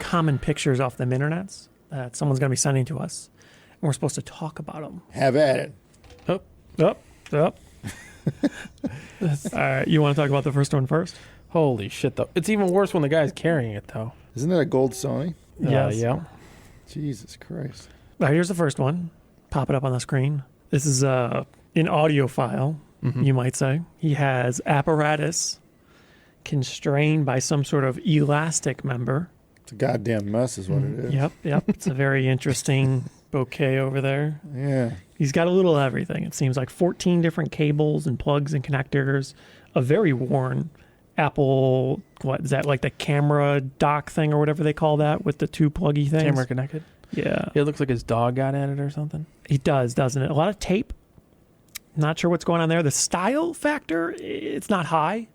common pictures off the internets that someone's going to be sending to us, and we're supposed to talk about them. Have at it. Up. All right, you want to talk about the first one first? Holy shit, though. It's even worse when the guy's carrying it, though. Isn't that a gold Sony? Yes. Yeah. Jesus Christ. All right, here's the first one. Pop it up on the screen. This is an audio file, you might say. He has apparatus constrained by some sort of elastic member. It's a goddamn mess is what it is. Yep. It's a very interesting bouquet over there. Yeah. He's got a little of everything. It seems like 14 different cables and plugs and connectors. A very worn Apple, what is that, like the camera dock thing or whatever they call that with the two pluggy things? Camera connected. Yeah. It looks like his dog got at it or something. He does, doesn't it? A lot of tape. Not sure what's going on there. The style factor, it's not high,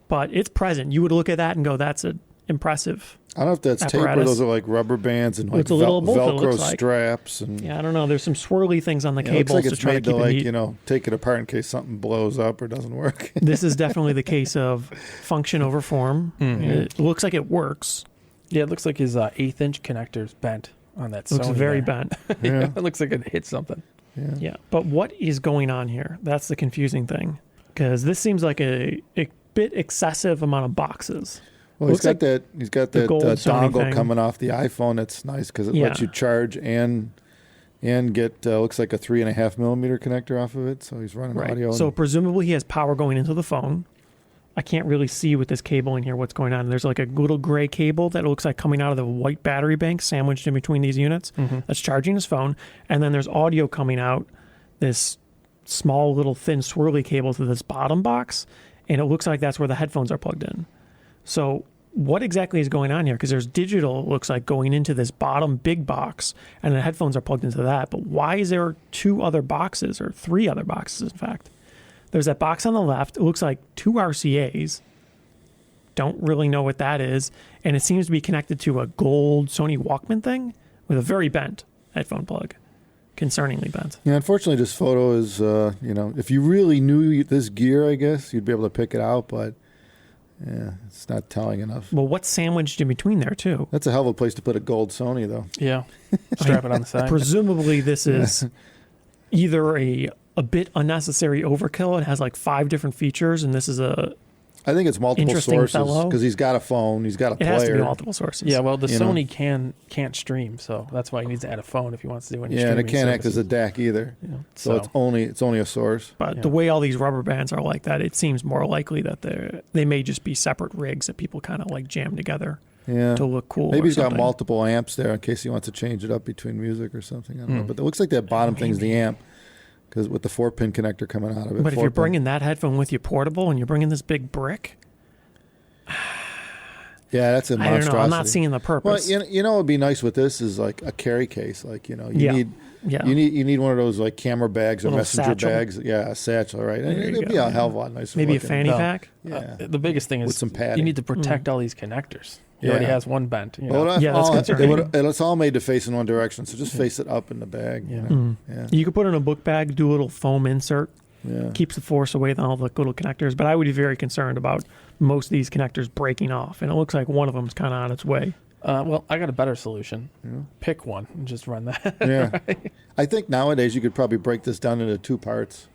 but it's present. You would look at that and go, that's impressive. I don't know if that's apparatus. tape or those are like rubber bands and like It's a little both, it Velcro looks like. straps. And Yeah, I don't know. There's some swirly things on the it cables looks like to it's try to made keep to it like, neat. take it apart in case something blows up or doesn't work. This is definitely the case of function over form. It looks like it works. Yeah, it looks like his 1/8-inch connector's bent on that. It looks Sony very there. bent. Yeah. It looks like it hit something. Yeah, but what is going on here? That's the confusing thing, because this seems like a bit excessive amount of boxes. Well, he's Looks got like that gold Sony dongle thing. coming off the iPhone. That's nice because it Yeah. lets you charge and get looks like a 3.5 millimeter connector off of it. So he's running audio. So presumably he has power going into the phone. I can't really see with this cable in here what's going on. There's like a little gray cable that looks like coming out of the white battery bank sandwiched in between these units. That's charging his phone. And then there's audio coming out this small little thin swirly cable to this bottom box. And it looks like that's where the headphones are plugged in. So what exactly is going on here? Because there's digital, it looks like, going into this bottom big box, and the headphones are plugged into that. But why is there 2 other boxes, or 3 other boxes, in fact? There's that box on the left. It looks like 2 RCAs. Don't really know what that is. And it seems to be connected to a gold Sony Walkman thing with a very bent headphone plug. Concerningly bent. Yeah, unfortunately, this photo is, if you really knew this gear, I guess, you'd be able to pick it out, but yeah, it's not telling enough. Well, what's sandwiched in between there, too? That's a hell of a place to put a gold Sony, though. Yeah. Strap it on the side. Presumably, this is either a bit unnecessary overkill. It has like 5 different features, and this is I think it's multiple Interesting sources fellow. because he's got a phone, he's got a it player. has to be multiple sources. Yeah, well, the You know. Sony can't stream, so that's why he needs to add a phone if he wants to do any Yeah, and streaming it can't act as services. a DAC either. Yeah. So it's only a source. But Yeah. the way all these rubber bands are like that, it seems more likely that they may just be separate rigs that people kind of like jam together Yeah. to look cool. Maybe or he's got something. multiple amps there in case he wants to change it up between music or something. I don't know. But it looks like that bottom thing's the amp because with the 4-pin connector coming out of it. But if you're 4-pin. bringing that headphone with you portable and you're bringing this big brick, Yeah, that's a I don't monstrosity. know. I'm not seeing the purpose. Well, you know what would be nice with this is like a carry case. Like, you Yeah. need Yeah. you need one of those like camera bags or Little messenger satchel. bags. Yeah, a satchel, right? And There you it'd be go. a hell of a lot nicer. Maybe a looking. fanny No. pack. Yeah. The biggest thing is With some you padding. need to protect all these connectors. He Yeah. already has one bent. You know? Well, Yeah, that's concerning. it's all made to face in one direction, so just face it up in the bag. Yeah. You know? Yeah. You could put it in a book bag, do a little foam insert, Yeah. keeps the force away from all the little connectors. But I would be very concerned about most of these connectors breaking off. And it looks like one of them's kind of on its way. Well, I got a better solution. Pick one and just run that. Yeah. I think nowadays you could probably break this down into 2 parts.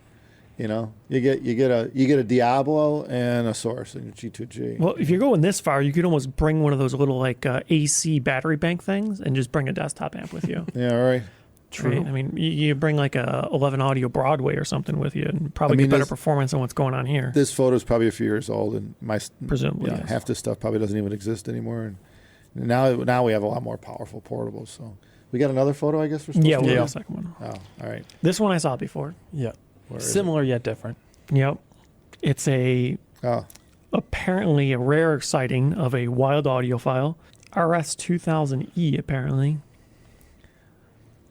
You know, you get a Diablo and a source in your G2G. Well, if you're going this far, you could almost bring one of those little like AC battery bank things and just bring a desktop amp with you. Yeah, all right. Right? I mean, you bring like a 11 Audio Broadway or something with you and probably get better this- performance than what's going on here. This photo's probably a few years old, and Presumably, yes. half this stuff probably doesn't even exist anymore. And now we have a lot more powerful portables. So we got another photo, I guess. We're supposed Yeah, to we'll do? do the second one. Oh, all right. This one I saw before. Yeah. Where is Similar yet different. Yep. It's apparently a rare sighting of a wild audio file. RS2000E, apparently.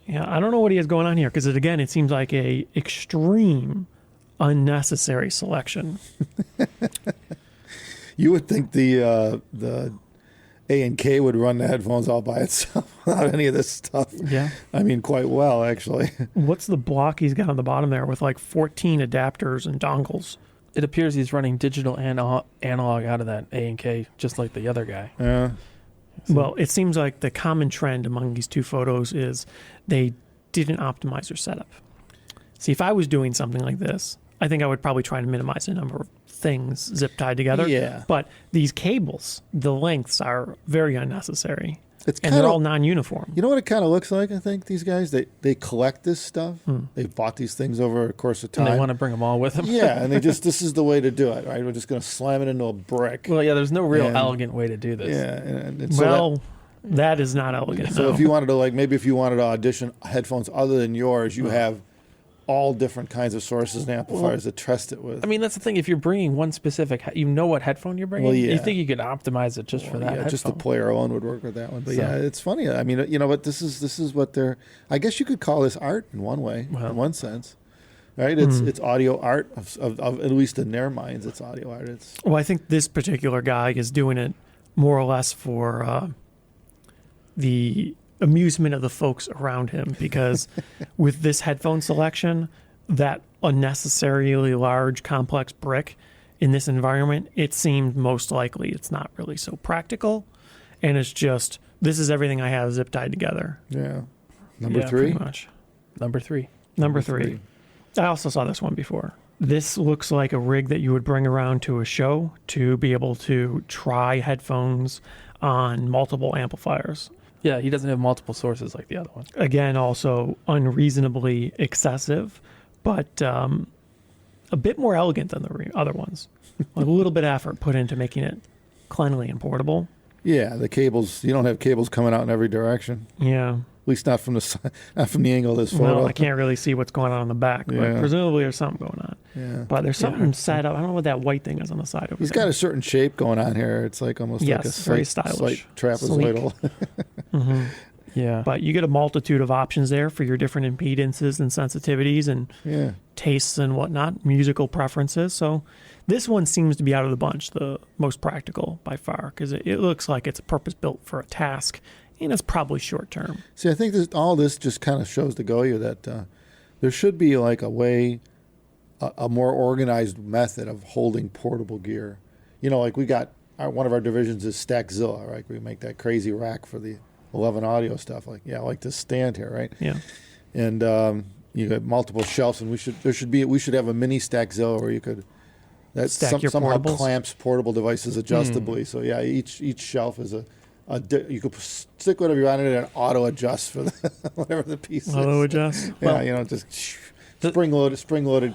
Yeah, I don't know what he has going on here, because it seems like a extreme unnecessary selection. You would think the A&K would run the headphones all by itself without any of this stuff. Yeah. I mean, quite well, actually. What's the block he's got on the bottom there with like 14 adapters and dongles? It appears he's running digital and analog out of that A&K, just like the other guy. Yeah. Well, it seems like the common trend among these two photos is they didn't optimize their setup. See, if I was doing something like this, I think I would probably try to minimize the number of things zip tied together. Yeah. But these cables, the lengths are very unnecessary. It's And kind they're of all non-uniform. You know what it kind of looks like? I think these guys they collect this stuff. They've bought these things over a course of And time. they want to bring them all with them. Yeah, and this is the way to do it, right? We're just going to slam it into a brick. Well, yeah, there's no real And- elegant way to do this. Yeah, and so Well, that is not elegant. so no. if you wanted to maybe if you wanted to audition headphones other than yours, you have all different kinds of sources and amplifiers to test it with. I mean, that's the thing. If you're bringing one specific, you know what headphone you're bringing. Well, yeah. You think you could optimize it just for that yeah, headphone. just the player alone would work with that one. But So- yeah, it's funny. I mean, you know what? This is what they're. I guess you could call this art in one way, in one sense, right? It's audio art of at least in their minds, it's audio art. It's Well, I think this particular guy is doing it more or less for the amusement of the folks around him, because with this headphone selection, that unnecessarily large, complex brick in this environment, it seemed most likely it's not really so practical, and it's just this is everything I have zip tied together. yeah. Number Yeah, three. Pretty much. Number 3. Number three. I also saw this one before. This looks like a rig that you would bring around to a show to be able to try headphones on multiple amplifiers. Yeah, he doesn't have multiple sources like the other one. Again, also unreasonably excessive, but a bit more elegant than the other ones. A little bit of effort put into making it cleanly and portable. Yeah, the cables. You don't have cables coming out in every direction. Yeah. At least not from the side, not from the angle of this photo. Well, I can't really see what's going on the back, but Yeah. presumably there's something going on. Yeah. But there's something set up. I don't know what that white thing is on the side over He's there. got a certain shape going on here. It's like almost like a Yes, very slight stylish. trapezoidal. Yeah. But you get a multitude of options there for your different impedances and sensitivities and Yeah. tastes and whatnot, musical preferences. So this one seems to be out of the bunch, the most practical by far, because it looks like it's purpose built for a task, and it's probably short term. See, I think all this just kind of shows to Goya that there should be like a way, a more organized method of holding portable gear. You know, like we got one of our divisions is Stackzilla, right? We make that crazy rack for the 11 audio stuff. Like, yeah, like this stand here, right? Yeah. And you got multiple shelves, and we should have a mini Stackzilla where you could Stack your somehow portables? clamps portable devices adjustably. So yeah, each shelf is you could stick whatever you want in it and auto adjust for whatever the piece is. Auto adjust. Yeah, you know, just spring loaded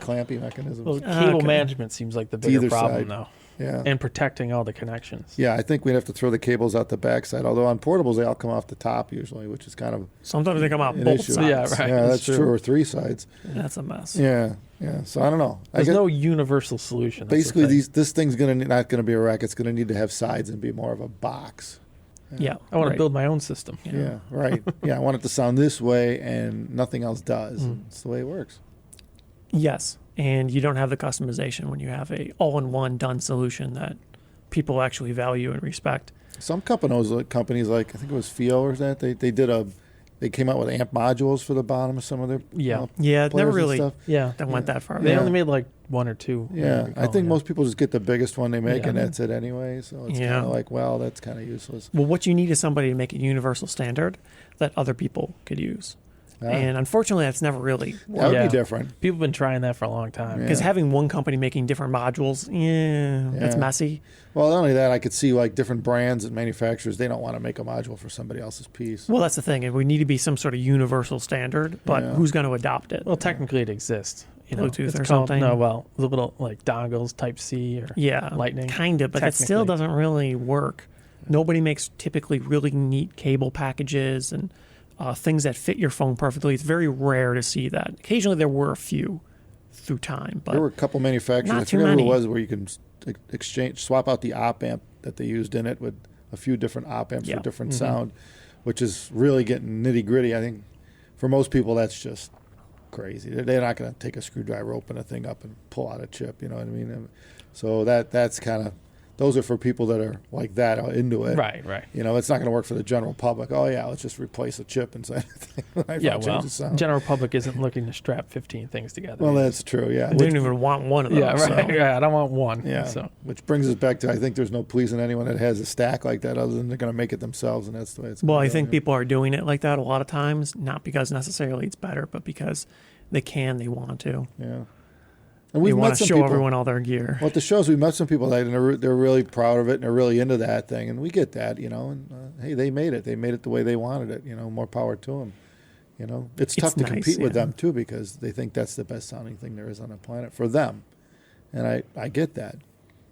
clampy mechanisms. Well, cable Okay. management seems like the bigger either problem, side. though. Yeah. And protecting all the connections. Yeah, I think we'd have to throw the cables out the backside. Although on portables they all come off the top usually, which is kind of Sometimes they come out an both issue. sides. Yeah, right. Yeah, That's that's true. true. Or three sides. That's a mess. Yeah, yeah. So I don't know. There's no universal solution. That's the basically thing. this thing's not gonna be a rack. It's gonna need to have sides and be more of a box. Yeah. I want right. to build my own system. Yeah, right. Yeah, I want it to sound this way and nothing else does. Mm. It's the way it works. Yes. And you don't have the customization when you have a all-in-one done solution that people actually value and respect. Some companies like I think it was FIO or that they came out with amp modules for the bottom of some of their Yeah. Yeah, it players never and really stuff. Yeah. that went that far. They Yeah. only made like one or two. Yeah, I think most people just get the biggest one they make Yeah. and that's it anyway. So it's Yeah. kind of like, well, that's kind of useless. Well, what you need is somebody to make a universal standard that other people could use. Ah. And unfortunately, that's never really That would Yeah. be different. People have been trying that for a long time. Yeah. because having one company making different modules, that's Yeah. messy. Well, not only that, I could see like different brands and manufacturers, they don't want to make a module for somebody else's piece. Well, that's the thing. We need to be some sort of universal standard, but Yeah. who's going to adopt it? Well, technically it exists. You know, Bluetooth it's or called, something? No, well, a little like dongles, Type C, or Yeah, Lightning. kind of, but it still Technically. doesn't really work. Nobody makes typically really neat cable packages and things that fit your phone perfectly. It's very rare to see that. Occasionally, there were a few through time, but There were a couple manufacturers, not I too forget who many. it was, where you can swap out the op amp that they used in it with a few different op amps Yeah. for different sound, which is really getting nitty gritty. I think for most people that's just crazy. They're not going to take a screwdriver, open a thing up, and pull out a chip. You know what I mean? So that's kind of those are for people that are like that into it. Right. You know, it's not going to work for the general public. Oh yeah, let's just replace a chip inside the thing. Yeah, well, change the sound. general public isn't looking to strap 15 things together. Well, that's true. Yeah. I didn't even want one of those. yeah, right. So. Yeah, I don't want one. Yeah. So. Which brings us back to, I think there's no pleasing anyone that has a stack like that, other than they're going to make it themselves, and that's the way it's. Well, gonna I go, think yeah. people are doing it like that a lot of times, not because necessarily it's better, but because they want to. Yeah. And They we've want met to some show people. everyone all their gear. Well, at the shows, we met some people that they're really proud of it and they're really into that thing, and we get that, you know. And hey, they made it. They made it the way they wanted it. You know, more power to them. You know, it's tough to nice, compete with yeah. them too, because they think that's the best sounding thing there is on the planet for them, and I get that.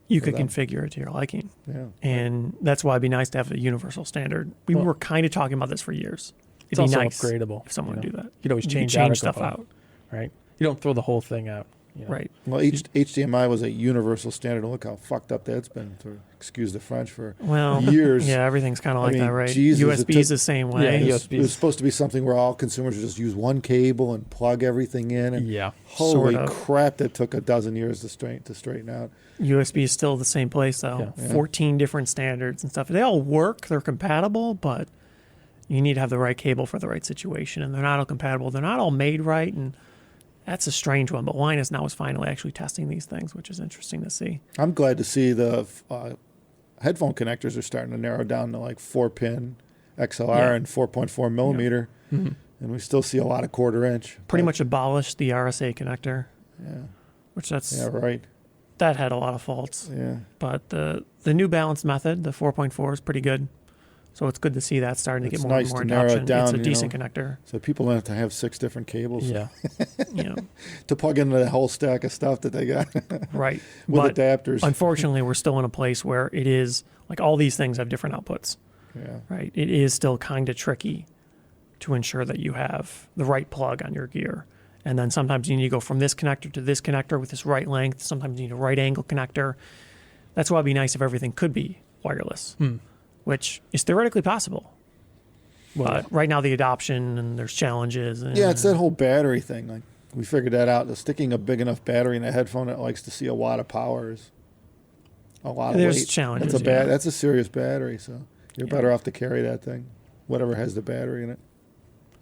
You for could them. configure it to your liking. Yeah. And that's why it'd be nice to have a universal standard. We were kind of talking about this for years. It's It'd be also nice upgradable. if someone would do that. You could always You change, could change out a stuff component, out. right? You don't throw the whole thing out. You know? Right. Well, HDMI was a universal standard, and look how fucked up that's been, for excuse the French, for Well, years. yeah, everythhin's kind of I like mean, that, right? Jesus, it USB is took- the same Yeah, way. It was, USB. it was supposed to be something where all consumers would just use one cable and plug everything in, and Yeah. holy Sort of. crap, that took a dozen years to straighten out. USB is still the same place, though. Yeah. 14 different standards and stuff. They all work. They're compatible, but you need to have the right cable for the right situation. And they're not all compatible. They're not all made right. And that's a strange one. But Linus now is finally actually testing these things, which is interesting to see. I'm glad to see the headphone connectors are starting to narrow down to like 4-pin XLR Yeah. and 4.4 millimeter, and we still see a lot of 1/4 inch. Pretty But- much abolished the RSA connector, Yeah. which Yeah. Right. that had a lot of faults. Yeah. But the New Balance method, the 4.4, is pretty good. So it's good to see that starting to It's get more nice and more to narrow it adoption. down, It's a you decent know. connector. So people don't have to have 6 different cables Yeah. You know, to plug into the whole stack of stuff that they got right. with But adapters. unfortunately, we're still in a place where it is like all these things have different outputs, Yeah. right? It is still kind of tricky to ensure that you have the right plug on your gear. And then sometimes you need to go from this connector to this connector with this right length. Sometimes you need a right angle connector. That's why it'd be nice if everything could be wireless, which is theoretically possible. But right now, the adoption and there's challenges. And Yeah, it's that whole battery thing. Like, we figured that out. The sticking a big enough battery in a headphone that likes to see a lot of power is a lot of There's weight. challenges, That's yeah. That's a serious battery. So you're better off to carry that thing, whatever has the battery in it.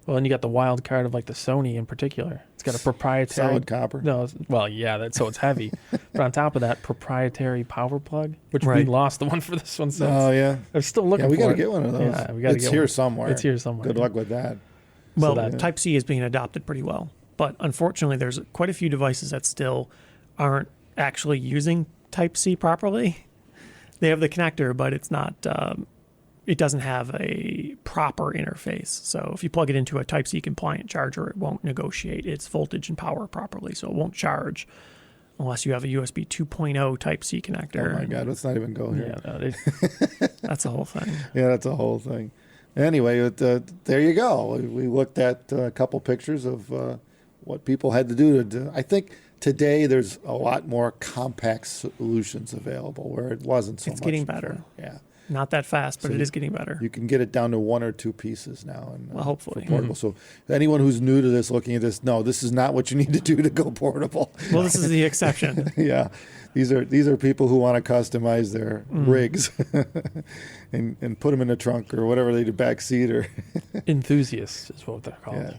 Well, and you got the wild card of like the Sony in particular. It's got a proprietary Solid copper. No, well, yeah, so it's heavy. But on top of that, proprietary power plug, which we Right. lost the one for this one since. Oh yeah. I'm still looking Yeah, we for got to it. get one of those. Yeah, we gotta it's get here one. somewhere. It's here somewhere. Good luck with that. Well, that- Type C is being adopted pretty well, but unfortunately, there's quite a few devices that still aren't actually using Type C properly. They have the connector, but it's not. It doesn't have a proper interface. So if you plug it into a Type C compliant charger, it won't negotiate its voltage and power properly. So it won't charge unless you have a USB 2.0 Type C connector. Oh my God, let's not even go here. Yeah, no, That's the whole thing. Yeah, that's a whole thing. Anyway, there you go. We looked at a couple pictures of what people had to do. I think today there's a lot more compact solutions available where it wasn't so much. It's getting before. better. Yeah. Not that fast, but So it is getting better. You can get it down to 1 or 2 pieces now. And, Well, hopefully. for portable. So anyone who's new to this, looking at this, no, this is not what you need to do to go portable. Well, this is the exception. Yeah, these are people who want to customize their rigs and put them in the trunk or whatever they do, back seat or enthusiasts is what they're called.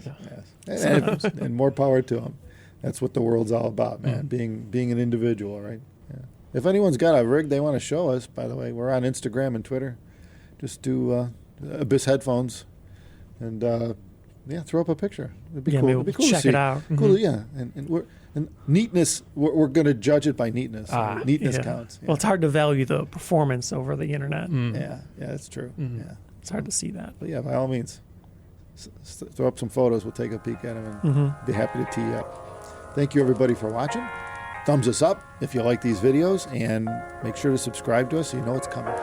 yes. And more power to them. That's what the world's all about, man. Being an individual, right? Yeah. If anyone's got a rig they want to show us, by the way, we're on Instagram and Twitter. Just do Abyss Headphones, and throw up a picture. It'd be Yeah, cool. maybe It'd be we'll cool to check see. it out. Cool, yeah. And neatness. We're going to judge it by neatness. Neatness Yeah. counts. Yeah. Well, it's hard to value the performance over the internet. Yeah, that's true. Yeah, It's hard to see that. but yeah, by all means, throw up some photos. We'll take a peek at them and be happy to tee you up. Thank you, everybody, for watching. Thumbs us up if you like these videos, and make sure to subscribe to us so you know what's coming.